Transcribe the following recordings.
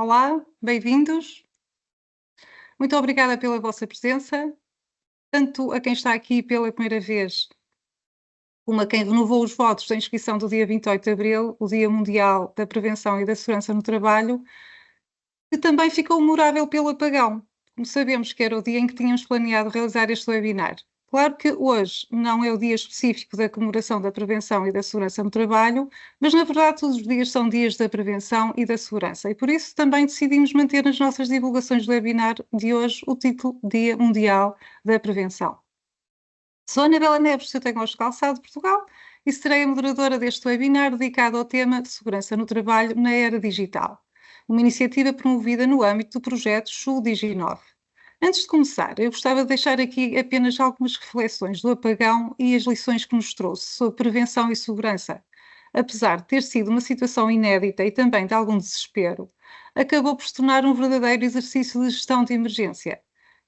Olá, bem-vindos. Muito obrigada pela vossa presença, tanto a quem está aqui pela primeira vez, como a quem renovou os votos da inscrição do dia 28 de Abril, o Dia Mundial da Prevenção e da Segurança no Trabalho, que também ficou memorável pelo apagão, como sabemos que era o dia em que tínhamos planeado realizar este webinar. Claro que hoje não é o dia específico da comemoração da prevenção e da segurança no trabalho, mas na verdade todos os dias são dias da prevenção e da segurança e por isso também decidimos manter nas nossas divulgações do webinar de hoje o título Dia Mundial da Prevenção. Sou Anabela Neves, eu tenho de Calçado de Portugal e serei a moderadora deste webinar dedicado ao tema Segurança no Trabalho na Era Digital, uma iniciativa promovida no âmbito do projeto SUL-Digi9. Antes de começar, eu gostava de deixar aqui apenas algumas reflexões do apagão e as lições que nos trouxe sobre prevenção e segurança. Apesar de ter sido uma situação inédita e também de algum desespero, acabou por se tornar um verdadeiro exercício de gestão de emergência.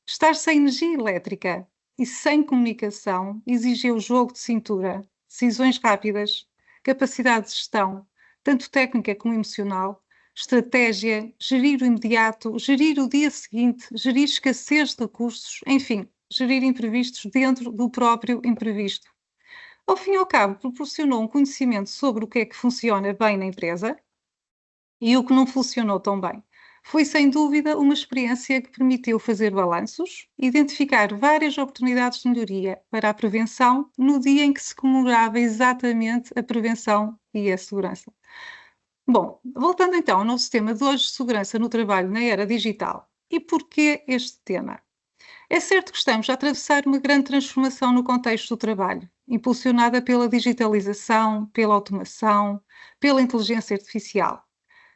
Estar sem energia elétrica e sem comunicação exigiu jogo de cintura, decisões rápidas, capacidade de gestão, tanto técnica como emocional, estratégia, gerir o imediato, gerir o dia seguinte, gerir escassez de recursos, enfim, gerir imprevistos dentro do próprio imprevisto. Ao fim e ao cabo, proporcionou um conhecimento sobre o que é que funciona bem na empresa e o que não funcionou tão bem. Foi, sem dúvida, uma experiência que permitiu fazer balanços, identificar várias oportunidades de melhoria para a prevenção no dia em que se comemorava exatamente a prevenção e a segurança. Bom, voltando então ao nosso tema de hoje, segurança no trabalho na era digital. E porquê este tema? É certo que estamos a atravessar uma grande transformação no contexto do trabalho, impulsionada pela digitalização, pela automação, pela inteligência artificial.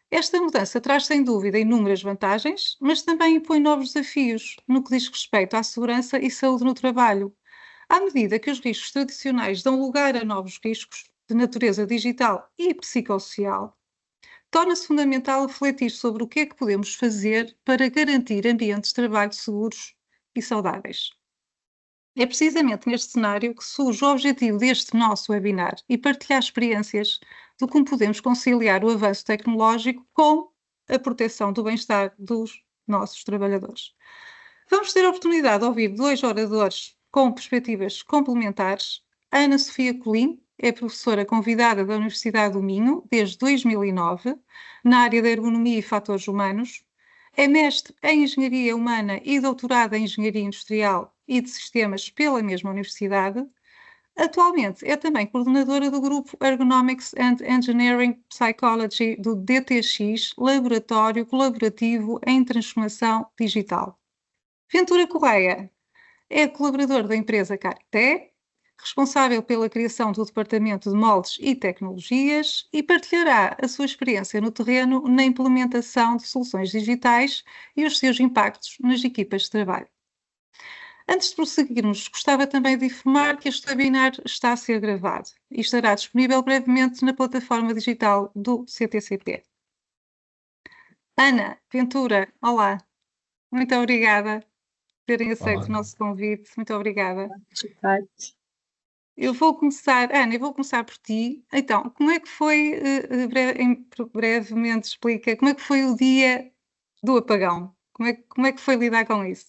Esta mudança traz sem dúvida inúmeras vantagens, mas também impõe novos desafios no que diz respeito à segurança e saúde no trabalho. À medida que os riscos tradicionais dão lugar a novos riscos de natureza digital e psicossocial, torna-se fundamental refletir sobre o que é que podemos fazer para garantir ambientes de trabalho seguros e saudáveis. É precisamente neste cenário que surge o objetivo deste nosso webinar e partilhar experiências de como podemos conciliar o avanço tecnológico com a proteção do bem-estar dos nossos trabalhadores. Vamos ter a oportunidade de ouvir dois oradores com perspectivas complementares. Ana Sofia Colim é professora convidada da Universidade do Minho desde 2009, na área da ergonomia e fatores humanos. É mestre em Engenharia Humana e doutorada em Engenharia Industrial e de Sistemas pela mesma universidade. Atualmente é também coordenadora do grupo Ergonomics and Engineering Psychology do DTX, Laboratório Colaborativo em Transformação Digital. Ventura Correia é colaborador da empresa Carité, responsável pela criação do Departamento de Moldes e Tecnologias e partilhará a sua experiência no terreno na implementação de soluções digitais e os seus impactos nas equipas de trabalho. Antes de prosseguirmos, gostava também de informar que este webinar está a ser gravado e estará disponível brevemente na plataforma digital do CTCP. Ana, Ventura, olá. Muito obrigada por terem aceito o nosso convite. Muito obrigada. Eu vou começar, Ana, eu vou começar por ti. Então, como é que foi, brevemente explica, como é que foi o dia do apagão? Como é que foi lidar com isso?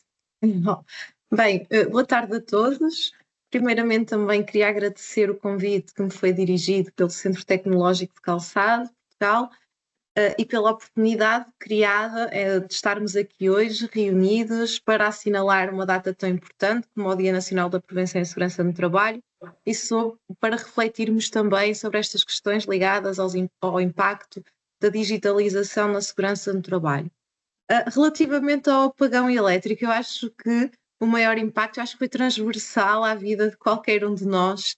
Bem, boa tarde a todos. Primeiramente também queria agradecer o convite que me foi dirigido pelo Centro Tecnológico de Calçado, Portugal, e pela oportunidade criada de estarmos aqui hoje reunidos para assinalar uma data tão importante como o Dia Nacional da Prevenção e Segurança no Trabalho e para refletirmos também sobre estas questões ligadas ao impacto da digitalização na segurança no trabalho. Relativamente ao apagão elétrico, eu acho que o maior impacto foi transversal à vida de qualquer um de nós.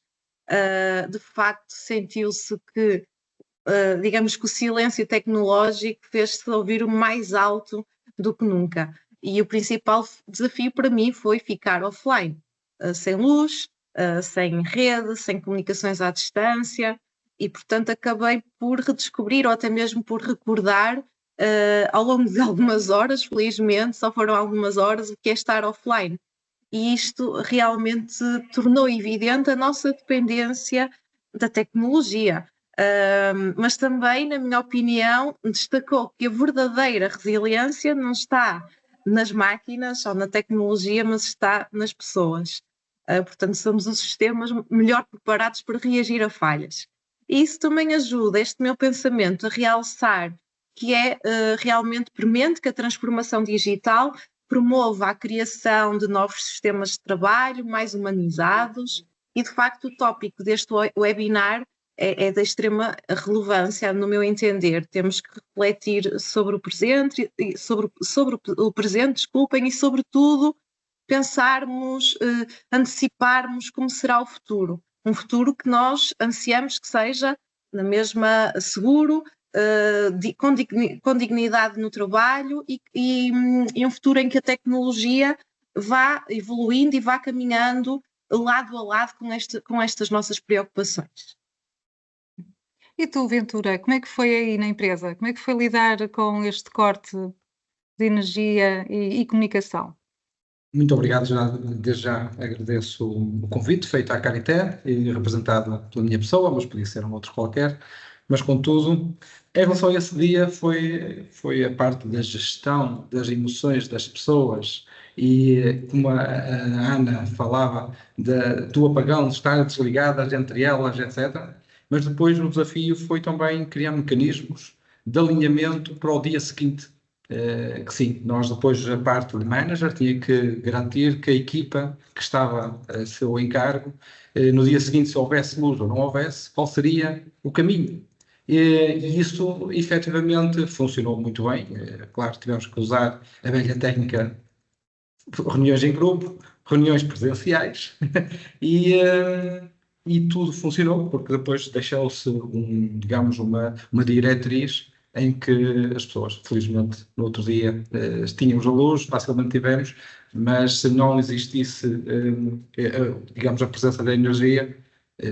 De facto, sentiu-se que digamos que o silêncio tecnológico fez-se ouvir o mais alto do que nunca. E o principal desafio para mim foi ficar offline, sem luz, sem rede, sem comunicações à distância, e portanto acabei por redescobrir ou até mesmo por recordar ao longo de algumas horas, felizmente, só foram algumas horas, o que é estar offline. E isto realmente tornou evidente a nossa dependência da tecnologia. Mas também, na minha opinião, destacou que a verdadeira resiliência não está nas máquinas ou na tecnologia, mas está nas pessoas. Portanto, somos os sistemas melhor preparados para reagir a falhas. E isso também ajuda este meu pensamento a realçar que é realmente premente que a transformação digital promova a criação de novos sistemas de trabalho mais humanizados e, de facto, o tópico deste webinar é de extrema relevância, no meu entender. Temos que refletir sobre o presente, sobre o presente, desculpem, e, sobretudo, pensarmos, anteciparmos como será o futuro. Um futuro que nós ansiamos que seja, na mesma, seguro, com dignidade no trabalho e um futuro em que a tecnologia vá evoluindo e vá caminhando lado a lado com estas nossas preocupações. E tu, Ventura, como é que foi aí na empresa? Como é que foi lidar com este corte de energia e comunicação? Muito obrigado, desde já agradeço o convite feito à Carité e representado pela minha pessoa, mas podia ser um outro qualquer. Mas, contudo, em relação a esse dia, foi a parte da gestão das emoções das pessoas e, como a Ana falava, do apagão, de estar desligadas entre elas, etc. Mas depois o desafio foi também criar mecanismos de alinhamento para o dia seguinte. Que sim, nós depois, a parte de manager, tinha que garantir que a equipa que estava a seu encargo, no dia seguinte, se houvesse luz ou não houvesse, qual seria o caminho. E isso, efetivamente, funcionou muito bem. Claro, tivemos que usar a velha técnica, reuniões em grupo, reuniões presenciais, e tudo funcionou, porque depois deixou-se, digamos, uma diretriz em que as pessoas, felizmente, no outro dia tínhamos a luz, facilmente tivemos, mas se não existisse, digamos, a presença da energia,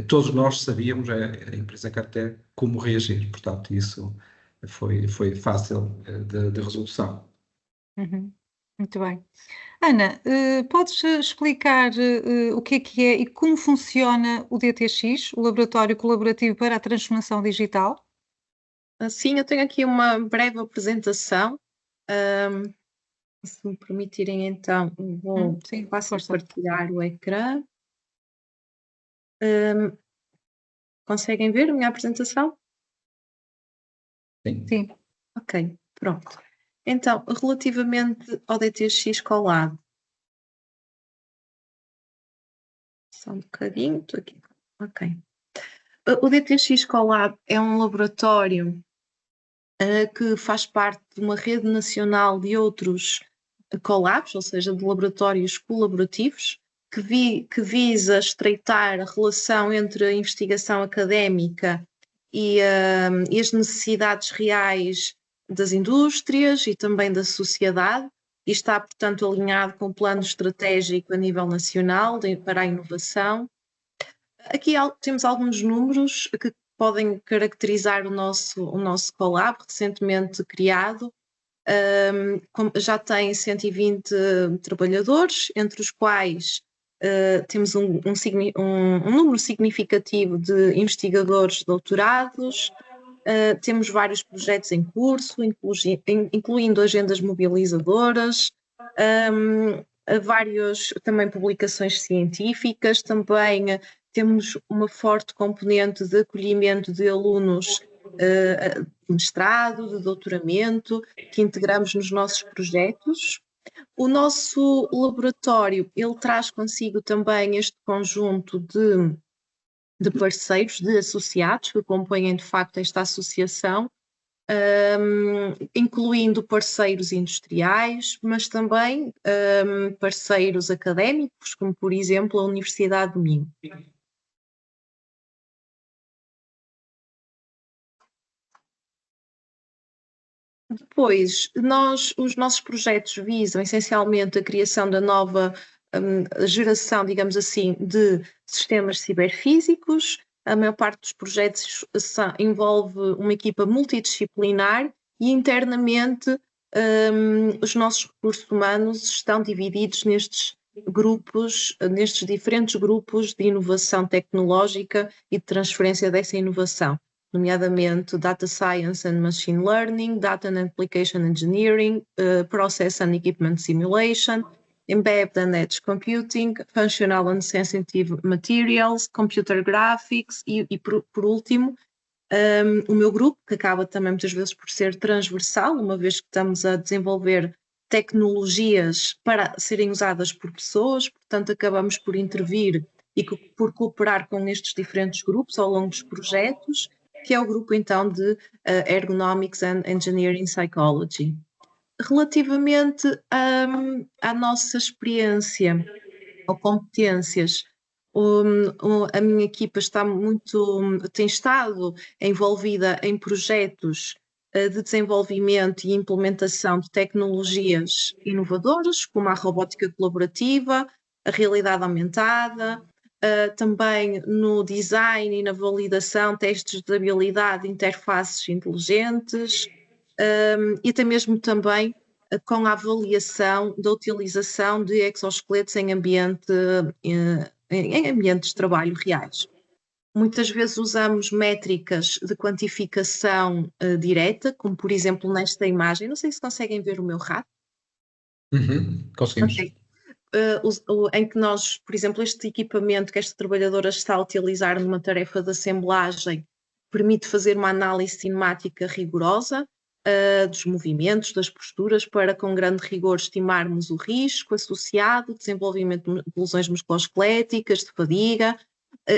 todos nós sabíamos, a empresa Carté, como reagir. Portanto, isso foi fácil de resolução. Uhum. Muito bem. Ana, podes explicar o que é e como funciona o DTX, o Laboratório Colaborativo para a Transformação Digital? Sim, eu tenho aqui uma breve apresentação. Se me permitirem, então, vou partilhar o ecrã. Conseguem ver a minha apresentação? Sim. Ok, pronto. Então, relativamente ao DTX Colab, só um bocadinho, estou aqui. Ok. O DTX Colab é um laboratório que faz parte de uma rede nacional de outros collabs, ou seja, de laboratórios colaborativos, que visa estreitar a relação entre a investigação académica e as necessidades reais das indústrias e também da sociedade, e está, portanto, alinhado com o plano estratégico a nível nacional para a inovação. Aqui temos alguns números que podem caracterizar o nosso collab, recentemente criado. Já tem 120 trabalhadores, entre os quais temos um número significativo de investigadores doutorados, temos vários projetos em curso, incluindo agendas mobilizadoras, várias também publicações científicas, também temos uma forte componente de acolhimento de alunos de mestrado, de doutoramento, que integramos nos nossos projetos. O nosso laboratório, ele traz consigo também este conjunto de parceiros, de associados, que compõem de facto esta associação, incluindo parceiros industriais, mas também parceiros académicos, como por exemplo a Universidade do Minho. Depois, os nossos projetos visam essencialmente a criação da nova geração, digamos assim, de sistemas ciberfísicos. A maior parte dos projetos envolve uma equipa multidisciplinar e internamente os nossos recursos humanos estão divididos nestes diferentes grupos de inovação tecnológica e de transferência dessa inovação. nomeadamente Data Science and Machine Learning, Data and Application Engineering, Process and Equipment Simulation, Embedded and Edge Computing, Functional and Sensitive Materials, Computer Graphics e por último, o meu grupo, que acaba também muitas vezes por ser transversal, uma vez que estamos a desenvolver tecnologias para serem usadas por pessoas, portanto acabamos por intervir e por cooperar com estes diferentes grupos ao longo dos projetos, que é o grupo então de Ergonomics and Engineering Psychology. Relativamente à nossa experiência ou competências, a minha equipa tem estado envolvida em projetos de desenvolvimento e implementação de tecnologias inovadoras, como a robótica colaborativa, a realidade aumentada, também no design e na validação, testes de habilidade, interfaces inteligentes, e até mesmo também com a avaliação da utilização de exoesqueletos em ambientes de trabalho reais. Muitas vezes usamos métricas de quantificação direta, como por exemplo nesta imagem. Não sei se conseguem ver o meu rato. Conseguimos. Okay. Em que nós, por exemplo, este equipamento que esta trabalhadora está a utilizar numa tarefa de assemblagem permite fazer uma análise cinemática rigorosa dos movimentos, das posturas, para com grande rigor estimarmos o risco associado, desenvolvimento de lesões musculoesqueléticas, de fadiga,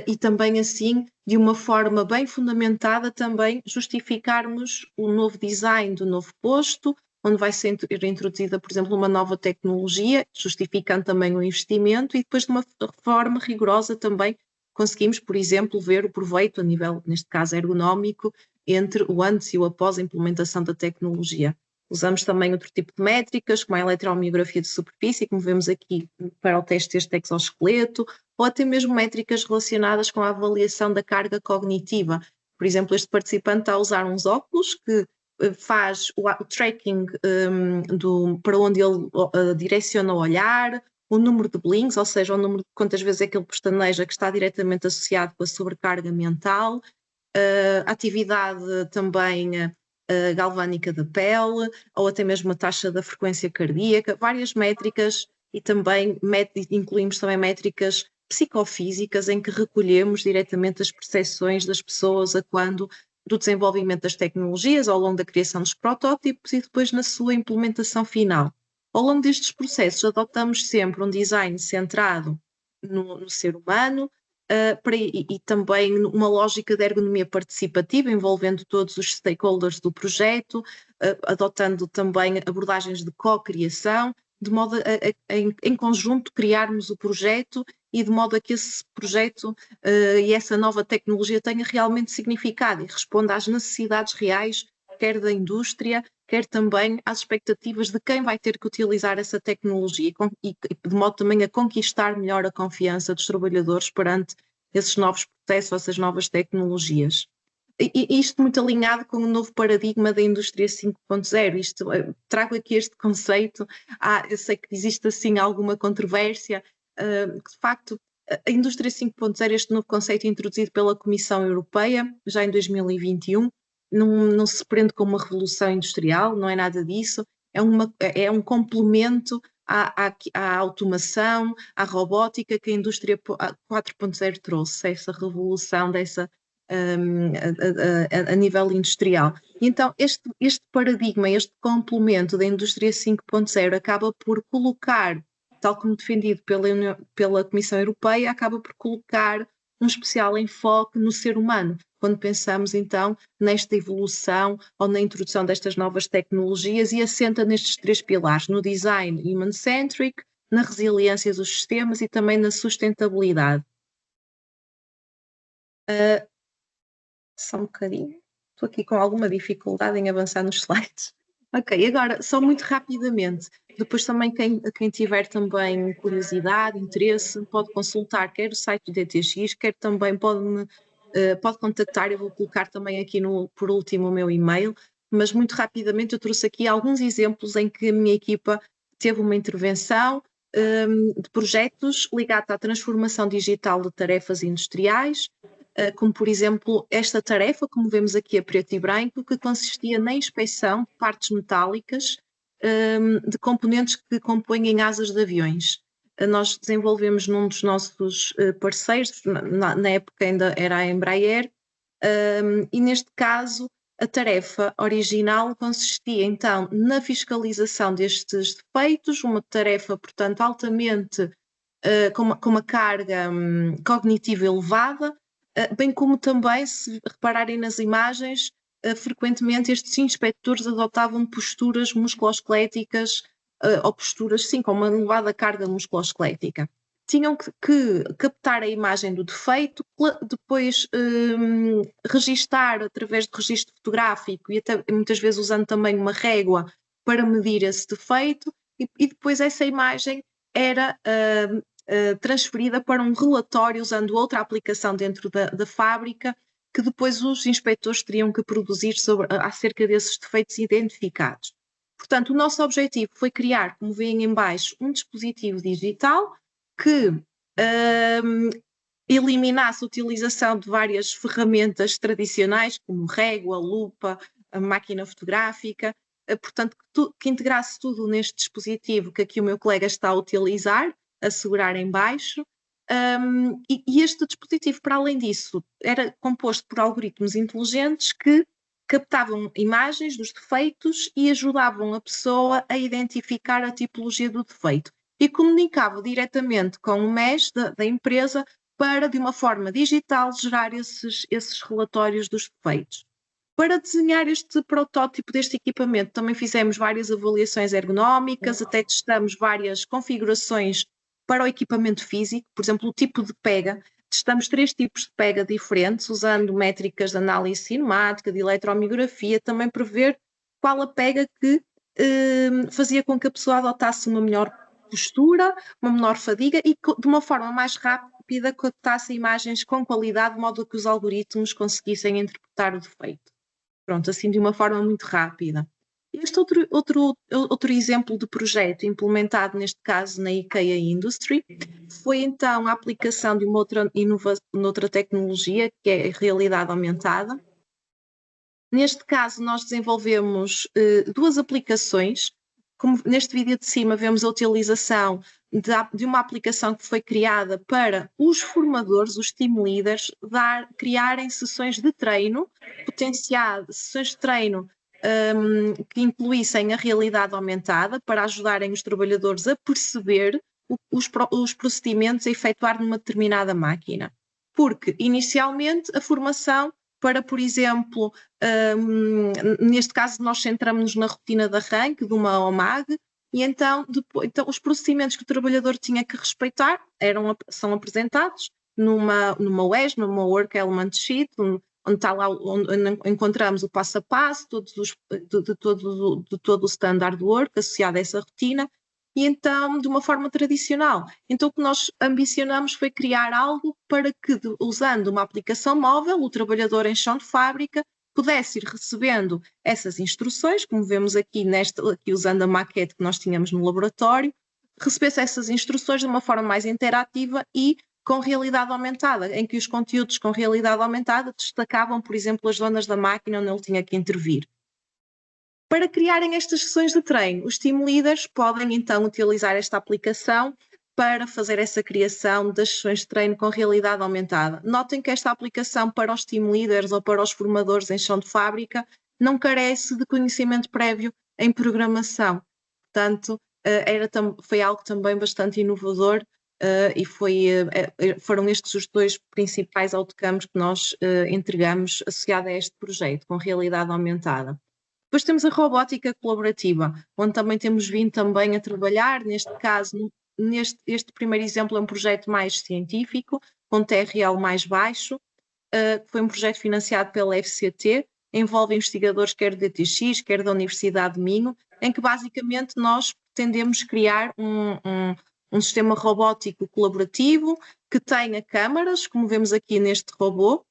e também assim, de uma forma bem fundamentada, também justificarmos o novo design do novo posto, onde vai ser introduzida, por exemplo, uma nova tecnologia, justificando também o investimento, e depois de uma forma rigorosa também conseguimos, por exemplo, ver o proveito a nível, neste caso, ergonómico, entre o antes e o após a implementação da tecnologia. Usamos também outro tipo de métricas, como a eletromiografia de superfície, como vemos aqui para o teste deste exoesqueleto, ou até mesmo métricas relacionadas com a avaliação da carga cognitiva. Por exemplo, este participante está a usar uns óculos que faz o tracking para onde ele direciona o olhar, o número de blinks, ou seja, o número de quantas vezes é que ele pestaneja, que está diretamente associado com a sobrecarga mental, a atividade também galvânica da pele, ou até mesmo a taxa da frequência cardíaca, várias métricas, e também incluímos também métricas psicofísicas em que recolhemos diretamente as percepções das pessoas do desenvolvimento das tecnologias, ao longo da criação dos protótipos e depois na sua implementação final. Ao longo destes processos adotamos sempre um design centrado no ser humano, e também uma lógica de ergonomia participativa, envolvendo todos os stakeholders do projeto, adotando também abordagens de co-criação, de modo a em conjunto criarmos o projeto e de modo a que esse projeto e essa nova tecnologia tenha realmente significado e responda às necessidades reais, quer da indústria, quer também às expectativas de quem vai ter que utilizar essa tecnologia e de modo também a conquistar melhor a confiança dos trabalhadores perante esses novos processos, essas novas tecnologias. E isto muito alinhado com o novo paradigma da indústria 5.0. Trago aqui este conceito, eu sei que existe assim alguma controvérsia, que de facto a indústria 5.0, este novo conceito introduzido pela Comissão Europeia, já em 2021, não se prende com uma revolução industrial, não é nada disso, é um complemento à automação, à robótica que a indústria 4.0 trouxe, essa revolução a nível industrial. Então, este paradigma, este complemento da indústria 5.0 acaba por colocar, tal como defendido pela Comissão Europeia, acaba por colocar um especial enfoque no ser humano, quando pensamos então nesta evolução ou na introdução destas novas tecnologias, e assenta nestes três pilares: no design human-centric, na resiliência dos sistemas e também na sustentabilidade. Só um bocadinho, estou aqui com alguma dificuldade em avançar nos slides. Ok, agora, só muito rapidamente, depois também quem tiver também curiosidade, interesse, pode consultar quer o site do DTX, quer também pode contactar, eu vou colocar também aqui por último o meu e-mail, mas muito rapidamente eu trouxe aqui alguns exemplos em que a minha equipa teve uma intervenção de projetos ligados à transformação digital de tarefas industriais, como por exemplo esta tarefa, como vemos aqui a preto e branco, que consistia na inspeção de partes metálicas de componentes que compõem asas de aviões. Nós desenvolvemos num dos nossos parceiros, na época ainda era a Embraer, e neste caso a tarefa original consistia então na fiscalização destes defeitos, uma tarefa, portanto, altamente com uma carga cognitiva elevada, bem como também, se repararem nas imagens, frequentemente estes inspectores adotavam posturas musculoesqueléticas ou posturas, sim, com uma elevada carga musculoesquelética. Tinham que captar a imagem do defeito, depois registar através de registro fotográfico e até, muitas vezes usando também uma régua para medir esse defeito, e depois essa imagem era transferida para um relatório usando outra aplicação dentro da fábrica, que depois os inspectores teriam que produzir acerca desses defeitos identificados. Portanto, o nosso objetivo foi criar, como veem em baixo, um dispositivo digital que eliminasse a utilização de várias ferramentas tradicionais, como régua, lupa, a máquina fotográfica, portanto, que integrasse tudo neste dispositivo que aqui o meu colega está a utilizar, a segurar em baixo, e este dispositivo, para além disso, era composto por algoritmos inteligentes que captavam imagens dos defeitos e ajudavam a pessoa a identificar a tipologia do defeito e comunicava diretamente com o MES da empresa para, de uma forma digital, gerar esses relatórios dos defeitos. Para desenhar este protótipo deste equipamento, também fizemos várias avaliações ergonómicas, até testamos várias configurações para o equipamento físico, por exemplo, o tipo de pega. Testamos 3 tipos de pega diferentes, usando métricas de análise cinemática, de eletromiografia, também para ver qual a pega que fazia com que a pessoa adotasse uma melhor postura, uma menor fadiga e de uma forma mais rápida captasse imagens com qualidade, de modo que os algoritmos conseguissem interpretar o defeito. Pronto, assim de uma forma muito rápida. Este outro exemplo de projeto implementado, neste caso na IKEA Industry, foi então a aplicação de uma outra tecnologia, que é a realidade aumentada. Neste caso, nós desenvolvemos 2 aplicações. Como neste vídeo de cima vemos a utilização de uma aplicação que foi criada para os formadores, os team leaders, criarem sessões de treino, sessões de treino que incluíssem a realidade aumentada para ajudarem os trabalhadores a perceber os procedimentos a efetuar numa determinada máquina. Porque, inicialmente, a formação para, por exemplo, neste caso nós centramos-nos na rotina de arranque de uma OMAG, e então os procedimentos que o trabalhador tinha que respeitar são apresentados numa WES, numa Work Element Sheet, onde está lá, onde encontramos o passo a passo, de todo o standard work associado a essa rotina, e então de uma forma tradicional. Então o que nós ambicionamos foi criar algo para que, usando uma aplicação móvel, o trabalhador em chão de fábrica pudesse ir recebendo essas instruções, como vemos aqui usando a maquete que nós tínhamos no laboratório, recebesse essas instruções de uma forma mais interativa e com realidade aumentada, em que os conteúdos com realidade aumentada destacavam, por exemplo, as zonas da máquina onde ele tinha que intervir. Para criarem estas sessões de treino, os team leaders podem então utilizar esta aplicação para fazer essa criação das sessões de treino com realidade aumentada. Notem que esta aplicação para os team leaders ou para os formadores em chão de fábrica não carece de conhecimento prévio em programação. Portanto, foi algo também bastante inovador e foram estes os 2 principais outcomes que nós entregamos associado a este projeto, com realidade aumentada. Depois temos a robótica colaborativa, onde também temos vindo também a trabalhar, neste caso, este primeiro exemplo é um projeto mais científico, com TRL mais baixo, que foi um projeto financiado pela FCT, envolve investigadores quer do DTX, quer da Universidade de Minho, em que basicamente nós pretendemos criar um sistema robótico colaborativo que tenha câmaras, como vemos aqui neste robô,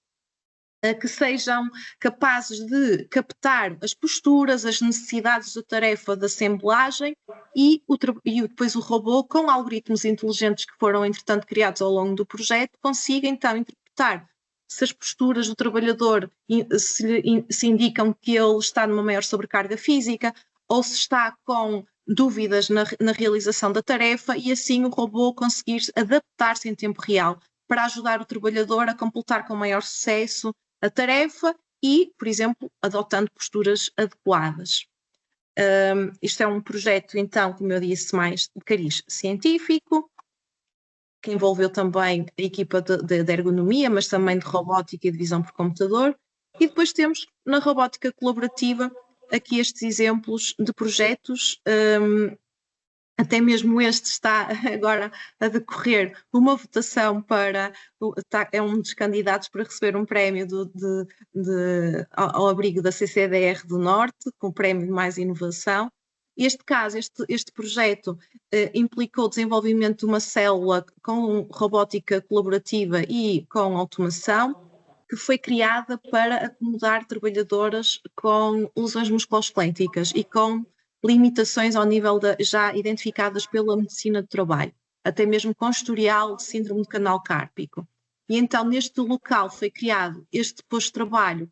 que sejam capazes de captar as posturas, as necessidades da tarefa de assemblagem e depois o robô, com algoritmos inteligentes que foram, entretanto, criados ao longo do projeto, consiga então interpretar se as posturas do trabalhador se indicam que ele está numa maior sobrecarga física ou se está com dúvidas na realização da tarefa, e assim o robô conseguir adaptar-se em tempo real para ajudar o trabalhador a completar com maior sucesso a tarefa e, por exemplo, adotando posturas adequadas. Isto é um projeto, então, como eu disse, mais de cariz científico, que envolveu também a equipa de ergonomia, mas também de robótica e de visão por computador. E depois temos, na robótica colaborativa, aqui estes exemplos de projetos, até mesmo este está agora a decorrer uma votação para, é um dos candidatos para receber um prémio ao abrigo da CCDR do Norte, com o prémio de mais inovação. Este caso, este projeto implicou o desenvolvimento de uma célula com robótica colaborativa e com automação, que foi criada para acomodar trabalhadoras com lesões musculoesqueléticas e com limitações ao nível já identificadas pela medicina do trabalho, até mesmo com historial de síndrome de canal cárpico. E então, neste local foi criado este posto de trabalho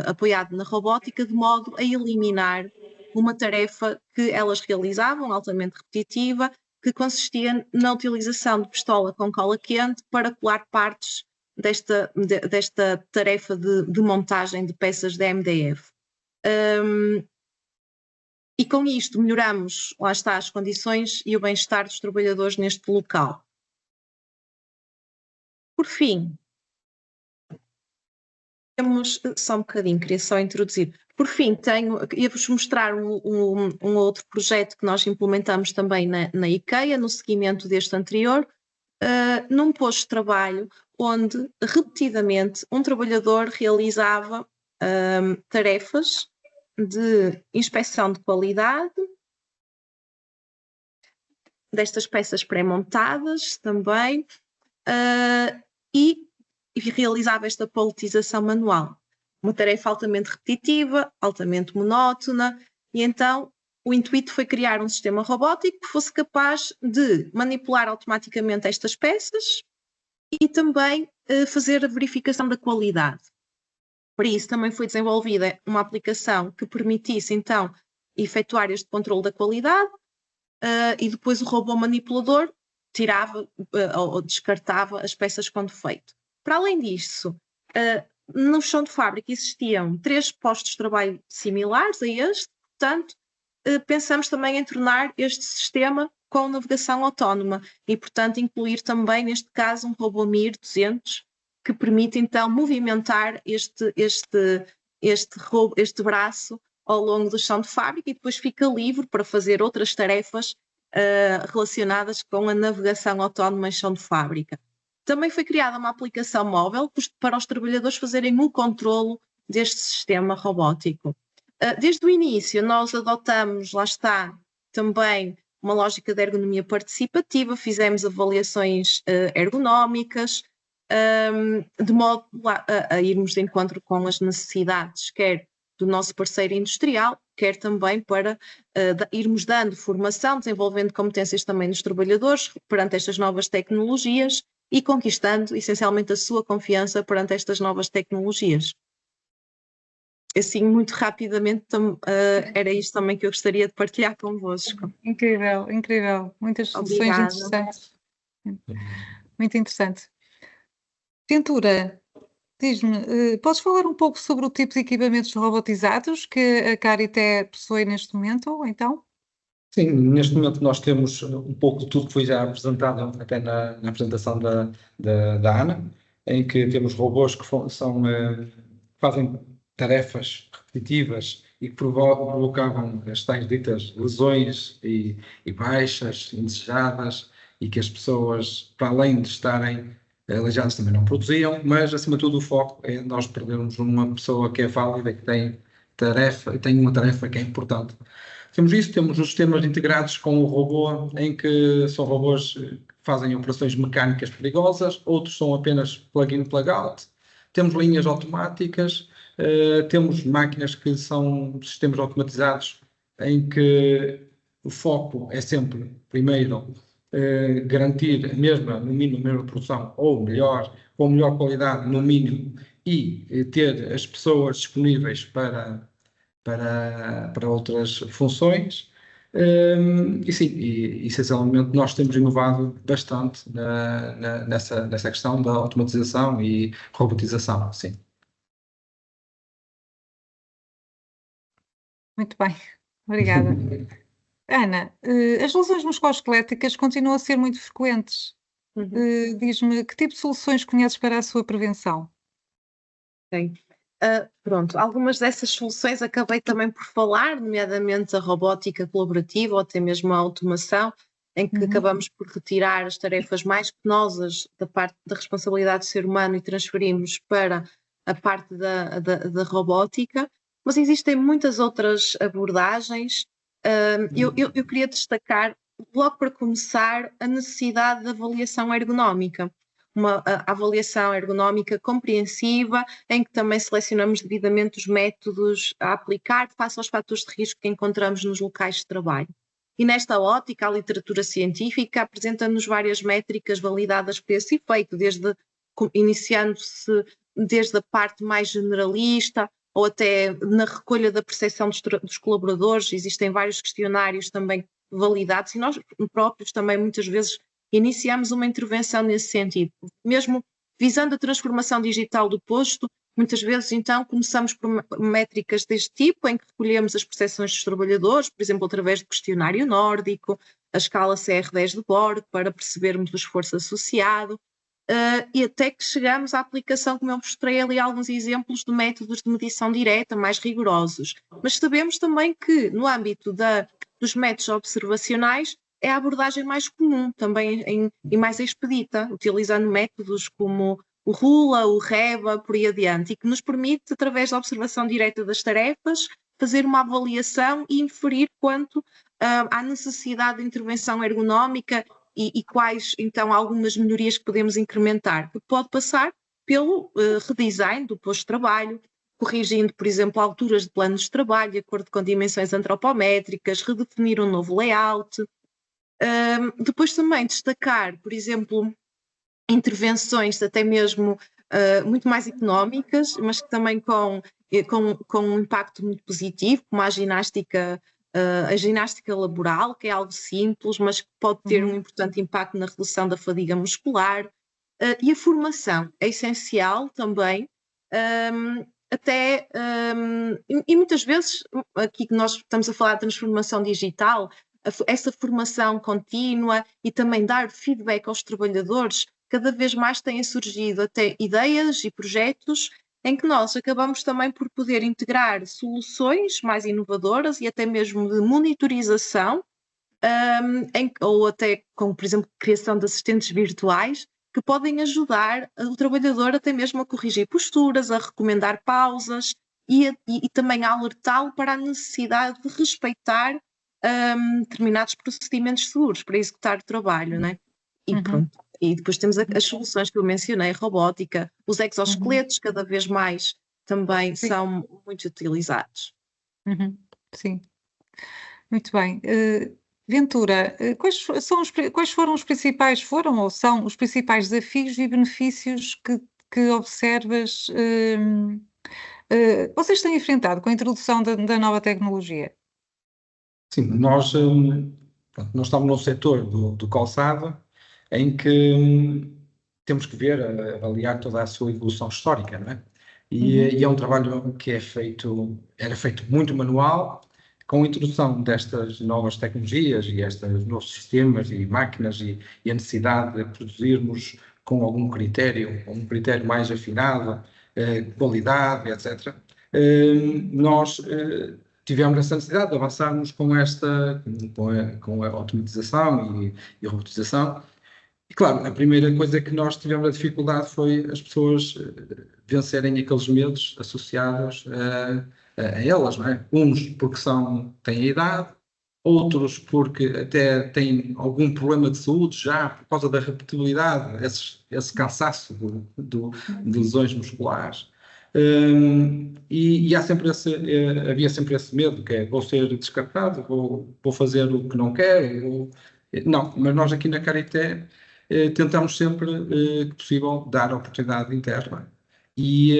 apoiado na robótica, de modo a eliminar uma tarefa que elas realizavam, altamente repetitiva, que consistia na utilização de pistola com cola quente para colar partes desta tarefa de montagem de peças de MDF. E com isto melhoramos, lá está, as condições e o bem-estar dos trabalhadores neste local. Por fim, temos só um bocadinho, queria só introduzir. Por fim, ia-vos mostrar um outro projeto que nós implementamos também na IKEA, no seguimento deste anterior, num posto de trabalho onde, repetidamente, um trabalhador realizava tarefas de inspeção de qualidade destas peças pré-montadas também, e realizava esta paletização manual. Uma tarefa altamente repetitiva, altamente monótona, e então o intuito foi criar um sistema robótico que fosse capaz de manipular automaticamente estas peças e também fazer a verificação da qualidade. Para isso também foi desenvolvida uma aplicação que permitisse então efetuar este controle da qualidade, e depois o robô manipulador tirava ou descartava as peças com defeito. Para além disso, no chão de fábrica existiam 3 postos de trabalho similares a este, portanto, pensamos também em tornar este sistema com navegação autónoma e, portanto, incluir também, neste caso, um robô MIR 200, que permite, então, movimentar este braço ao longo do chão de fábrica e depois fica livre para fazer outras tarefas relacionadas com a navegação autónoma em chão de fábrica. Também foi criada uma aplicação móvel para os trabalhadores fazerem um controlo deste sistema robótico. Desde o início, nós adotamos, lá está, também uma lógica de ergonomia participativa, fizemos avaliações ergonómicas, de modo a irmos de encontro com as necessidades, quer do nosso parceiro industrial, quer também para irmos dando formação, desenvolvendo competências também nos trabalhadores perante estas novas tecnologias e conquistando essencialmente a sua confiança perante estas novas tecnologias. Assim, muito rapidamente, era isto também que eu gostaria de partilhar convosco. Incrível, incrível. Muitas soluções interessantes. Muito interessante. Ventura, diz-me, podes falar um pouco sobre o tipo de equipamentos robotizados que a Carité possui neste momento, então? Sim, neste momento nós temos um pouco de tudo que foi já apresentado até na apresentação da Ana, em que temos robôs que fazem tarefas repetitivas e que provocavam as tais ditas lesões e baixas indesejadas, e que as pessoas, para além de estarem aleijadas, também não produziam, mas acima de tudo o foco é nós perdermos uma pessoa que é válida, que tem uma tarefa que é importante. Temos isso, temos os sistemas integrados com o robô, em que são robôs que fazem operações mecânicas perigosas, outros são apenas plug-in, plug-out. Temos linhas automáticas, temos máquinas que são sistemas automatizados, em que o foco é sempre, primeiro, garantir a mesma, no mínimo, a mesma produção, ou melhor, com melhor qualidade, no mínimo, e ter as pessoas disponíveis para outras funções. E sim, essencialmente nós temos inovado bastante nessa questão da automatização e robotização, sim. Muito bem, obrigada. Ana, as lesões musculoesqueléticas continuam a ser muito frequentes. Diz-me, que tipo de soluções conheces para a sua prevenção? Ok. Pronto, algumas dessas soluções acabei também por falar, nomeadamente a robótica colaborativa ou até mesmo a automação, em que acabamos por retirar as tarefas mais penosas da parte da responsabilidade do ser humano e transferimos para a parte da robótica, mas existem muitas outras abordagens. Eu queria destacar, logo para começar, a necessidade de avaliação ergonómica. Uma avaliação ergonómica compreensiva, em que também selecionamos devidamente os métodos a aplicar face aos fatores de risco que encontramos nos locais de trabalho. E nesta ótica, a literatura científica apresenta-nos várias métricas validadas por esse efeito, iniciando-se desde a parte mais generalista, ou até na recolha da percepção dos colaboradores. Existem vários questionários também validados, e nós próprios também muitas vezes iniciamos uma intervenção nesse sentido, mesmo visando a transformação digital do posto. Muitas vezes, então, começamos por métricas deste tipo, em que recolhemos as percepções dos trabalhadores, por exemplo, através do questionário nórdico, a escala CR10 de Borg, para percebermos o esforço associado, e até que chegamos à aplicação, como eu mostrei ali alguns exemplos de métodos de medição direta mais rigorosos. Mas sabemos também que, no âmbito dos métodos observacionais, é a abordagem mais comum, também e mais expedita, utilizando métodos como o RULA, o REBA, por aí adiante, e que nos permite, através da observação direta das tarefas, fazer uma avaliação e inferir quanto à necessidade de intervenção ergonómica e quais, então, algumas melhorias que podemos incrementar, que pode passar pelo redesign do posto de trabalho, corrigindo, por exemplo, alturas de planos de trabalho, de acordo com dimensões antropométricas, redefinir um novo layout. Depois também destacar, por exemplo, intervenções até mesmo muito mais económicas, mas que também com um impacto muito positivo, como a ginástica laboral, que é algo simples, mas que pode ter um importante impacto na redução da fadiga muscular. E a formação é essencial também, e muitas vezes, aqui que nós estamos a falar de transformação digital, essa formação contínua e também dar feedback aos trabalhadores, cada vez mais têm surgido até ideias e projetos em que nós acabamos também por poder integrar soluções mais inovadoras e até mesmo de monitorização, ou até com, por exemplo, criação de assistentes virtuais, que podem ajudar o trabalhador até mesmo a corrigir posturas, a recomendar pausas e também a alertá-lo para a necessidade de respeitar determinados procedimentos seguros para executar o trabalho, né? E pronto. E depois temos as soluções que eu mencionei, a robótica, os exoesqueletos cada vez mais também são muito utilizados. Sim, muito bem. Ventura, quais foram os principais, ou são os principais desafios e benefícios que observas vocês têm enfrentado com a introdução da nova tecnologia? Sim, nós estamos no setor do calçado, em que temos que avaliar toda a sua evolução histórica, não é? E é um trabalho que era feito muito manual. Com a introdução destas novas tecnologias e estes novos sistemas e máquinas e a necessidade de produzirmos com algum critério, um critério mais afinado, qualidade, etc., nós tivemos essa necessidade de avançarmos com a automatização e a robotização. E, claro, a primeira coisa que nós tivemos a dificuldade foi as pessoas vencerem aqueles medos associados a elas, não é? Uns porque têm a idade, outros porque até têm algum problema de saúde já por causa da repetibilidade, esse cansaço de lesões musculares. E havia sempre esse medo, que é: vou ser descartado, vou fazer o que não quero. Não, mas nós aqui na Carité tentamos sempre que possível dar oportunidade interna. E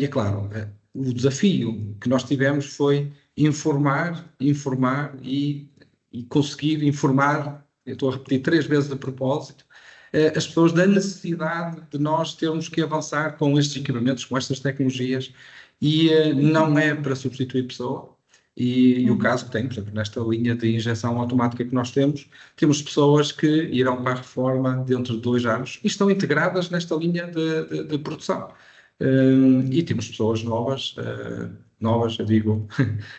é claro, o desafio que nós tivemos foi informar e conseguir informar, eu estou a repetir 3 vezes de propósito, as pessoas da necessidade de nós termos que avançar com estes equipamentos, com estas tecnologias, e não é para substituir pessoa. E o caso que tem, por exemplo, nesta linha de injeção automática que nós temos pessoas que irão para a reforma dentro de 2 anos e estão integradas nesta linha de produção. E temos pessoas novas, eu digo,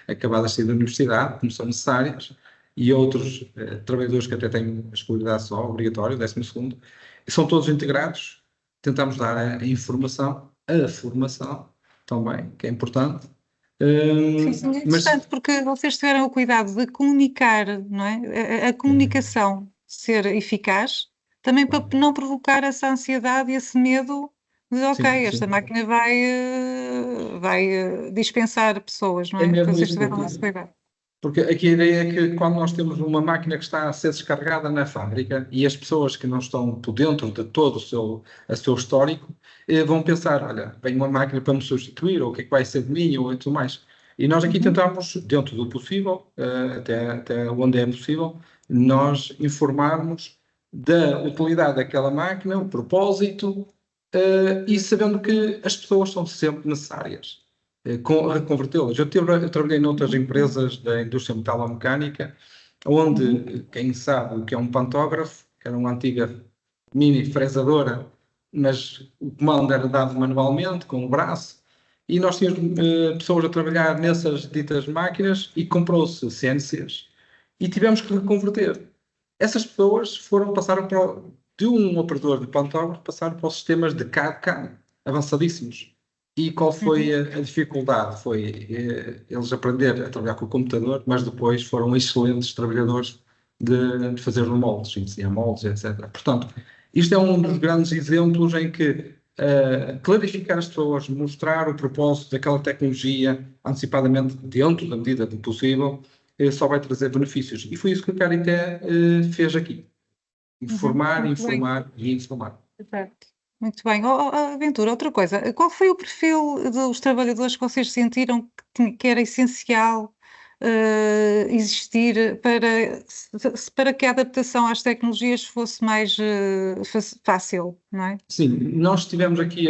acabadas de sair da universidade, como são necessárias, e outros trabalhadores que até têm a escolaridade só, obrigatória, 12º, e são todos integrados. Tentamos dar a informação, a formação também, que é importante. Sim, é interessante, porque vocês tiveram o cuidado de comunicar, não é? A comunicação ser eficaz, também para não provocar essa ansiedade e esse medo de, ok, esta máquina vai dispensar pessoas, não é? mesmo Vocês isso, tiveram esse cuidado. porque aqui a ideia é que quando nós temos uma máquina que está a ser descarregada na fábrica e as pessoas que não estão por dentro de todo o seu histórico vão pensar, olha, vem uma máquina para me substituir, ou o que é que vai ser de mim, ou tudo mais. E nós aqui tentamos, dentro do possível, até onde é possível, nós informarmos da utilidade daquela máquina, o propósito, e sabendo que as pessoas são sempre necessárias. Reconvertê-las. Eu trabalhei noutras empresas da indústria metalomecânica, onde quem sabe o que é um pantógrafo, que era uma antiga mini fresadora, mas o comando era dado manualmente, com o braço, e nós tínhamos pessoas a trabalhar nessas ditas máquinas e comprou-se CNCs e tivemos que reconverter. Essas pessoas passaram de um operador de pantógrafo, passaram para os sistemas de CAD/CAM, avançadíssimos. E qual foi a dificuldade? Foi eles aprenderem a trabalhar com o computador, mas depois foram excelentes trabalhadores de fazer moldes, desenhar moldes, etc. Portanto, isto é um dos grandes exemplos em que clarificar as pessoas, mostrar o propósito daquela tecnologia antecipadamente, dentro da medida do possível, só vai trazer benefícios. E foi isso que a Carité fez aqui. Informar e informar. Exato. Muito bem. Ventura, outra coisa. Qual foi o perfil dos trabalhadores que vocês sentiram que era essencial existir para que a adaptação às tecnologias fosse mais fácil, não é? Sim, nós tivemos aqui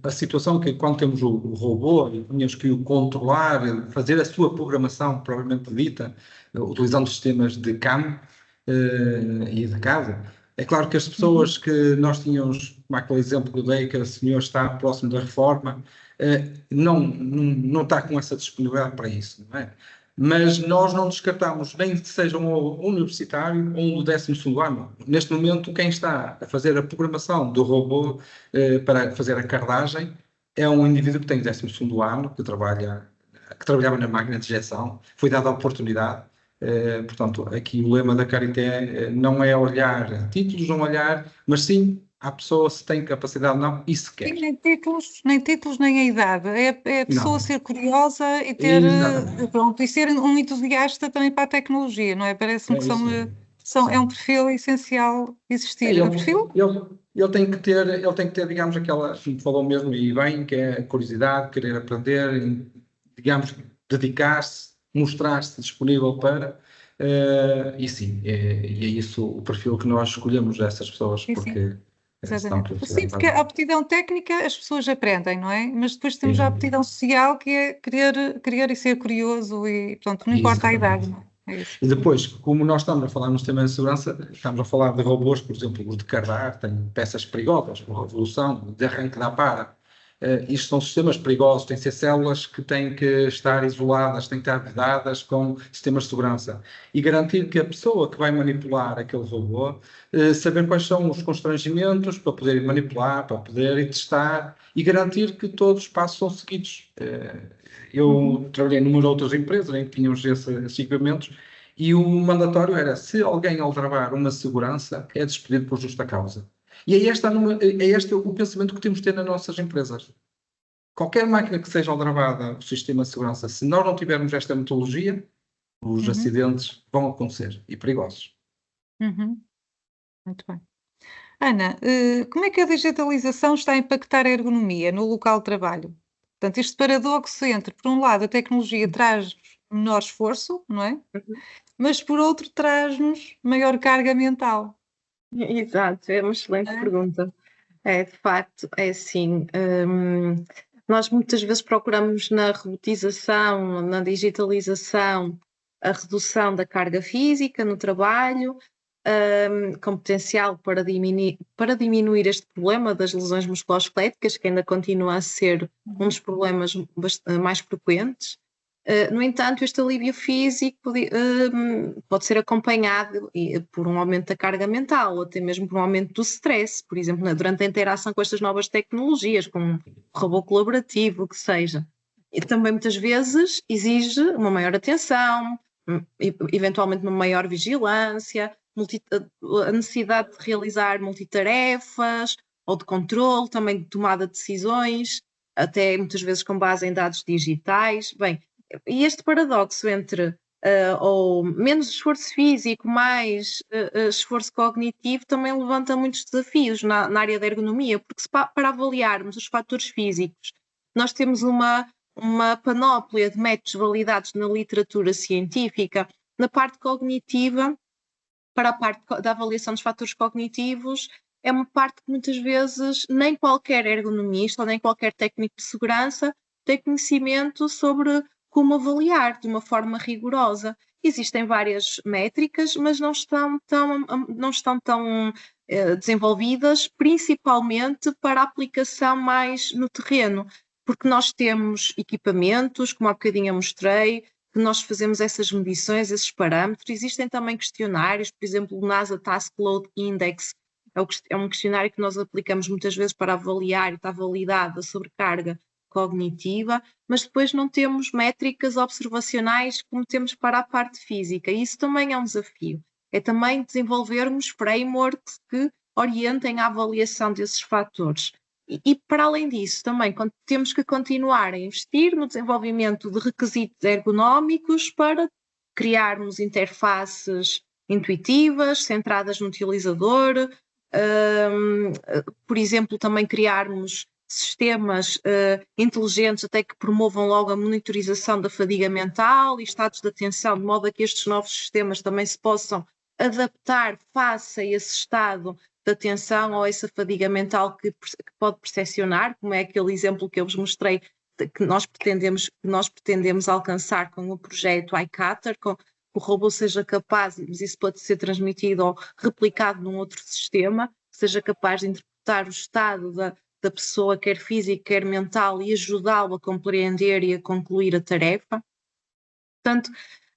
a situação que quando temos o robô e tínhamos que o controlar, fazer a sua programação propriamente dita, utilizando sistemas de CAM e de CAD, é claro que as pessoas que nós tínhamos, como aquele exemplo que eu dei, que o senhor está próximo da reforma, não está com essa disponibilidade para isso, não é? Mas nós não descartamos nem que seja um universitário ou um do 12º ano. Neste momento, quem está a fazer a programação do robô para fazer a cardagem é um indivíduo que tem 12º ano, que trabalhava na máquina de injeção, foi dada a oportunidade. Portanto, aqui o lema da Carité não é olhar títulos, não olhar, mas sim a pessoa se tem capacidade ou não e se quer. Sim, nem títulos, nem a idade. É a pessoa Não. ser curiosa e e ser um entusiasta também para a tecnologia, não é? Parece-me que é um perfil essencial existir. Ele tem que ter, digamos, aquela, que falou mesmo e bem, que é a curiosidade, querer aprender, digamos, dedicar-se, mostrar-se disponível para, e sim, e é isso o perfil que nós escolhemos essas pessoas, porque exatamente. Sim, porque a aptidão técnica as pessoas aprendem, não é? Mas depois temos a aptidão social, que é querer e ser curioso e, portanto, não importa a idade. É isso. E depois, como nós estamos a falar no sistema de segurança, estamos a falar de robôs, por exemplo, os de cardar, têm peças perigosas, uma revolução, de arranque da para. Isto são sistemas perigosos, têm que ser células que têm que estar isoladas, têm que estar vedadas com sistemas de segurança. E garantir que a pessoa que vai manipular aquele robô, saber quais são os constrangimentos para poder manipular, para poder testar e garantir que todos os passos são seguidos. Eu trabalhei numa outras empresas em que tínhamos esses equipamentos e o mandatório era, se alguém aldrabar uma segurança, é despedido por justa causa. E é este o pensamento que temos de ter nas nossas empresas. Qualquer máquina que seja aldrabada o sistema de segurança, se nós não tivermos esta metodologia, os acidentes vão acontecer e perigosos. Uhum. Muito bem. Ana, como é que a digitalização está a impactar a ergonomia no local de trabalho? Portanto, este paradoxo entre, por um lado, a tecnologia traz menor esforço, não é? Uhum. Mas, por outro, traz-nos maior carga mental. Exato, é uma excelente É? pergunta. É, de facto, é assim. Nós muitas vezes procuramos na robotização, na digitalização, a redução da carga física no trabalho, com potencial para diminuir este problema das lesões musculoesqueléticas, que ainda continua a ser um dos problemas mais frequentes. No entanto, este alívio físico pode ser acompanhado por um aumento da carga mental, ou até mesmo por um aumento do stress, por exemplo, durante a interação com estas novas tecnologias, como o robô colaborativo, o que seja. E também muitas vezes exige uma maior atenção, eventualmente uma maior vigilância, a necessidade de realizar multitarefas ou de controle, também de tomada de decisões, até muitas vezes com base em dados digitais. Bem, e este paradoxo entre ou menos esforço físico, mais esforço cognitivo, também levanta muitos desafios na área da ergonomia, porque para avaliarmos os fatores físicos, nós temos uma panóplia de métodos validados na literatura científica. Na parte cognitiva, para a parte da avaliação dos fatores cognitivos, é uma parte que muitas vezes nem qualquer ergonomista ou nem qualquer técnico de segurança tem conhecimento sobre como avaliar de uma forma rigorosa. Existem várias métricas, mas não estão tão desenvolvidas, principalmente para a aplicação mais no terreno, porque nós temos equipamentos, como há bocadinho eu mostrei, que nós fazemos essas medições, esses parâmetros. Existem também questionários, por exemplo, o NASA Task Load Index, é um questionário que nós aplicamos muitas vezes para avaliar e está validada a sobrecarga cognitiva, mas depois não temos métricas observacionais como temos para a parte física, e isso também é um desafio. É também desenvolvermos frameworks que orientem a avaliação desses fatores. E para além disso, também temos que continuar a investir no desenvolvimento de requisitos ergonómicos para criarmos interfaces intuitivas, centradas no utilizador, por exemplo, também criarmos sistemas inteligentes até que promovam logo a monitorização da fadiga mental e estados de atenção, de modo a que estes novos sistemas também se possam adaptar face a esse estado de atenção ou essa fadiga mental que pode percepcionar, como é aquele exemplo que eu vos mostrei que nós pretendemos alcançar com o projeto iCutter, que o robô seja capaz, mas isso pode ser transmitido ou replicado num outro sistema, que seja capaz de interpretar o estado da pessoa, quer físico, quer mental, e ajudá-lo a compreender e a concluir a tarefa. Portanto,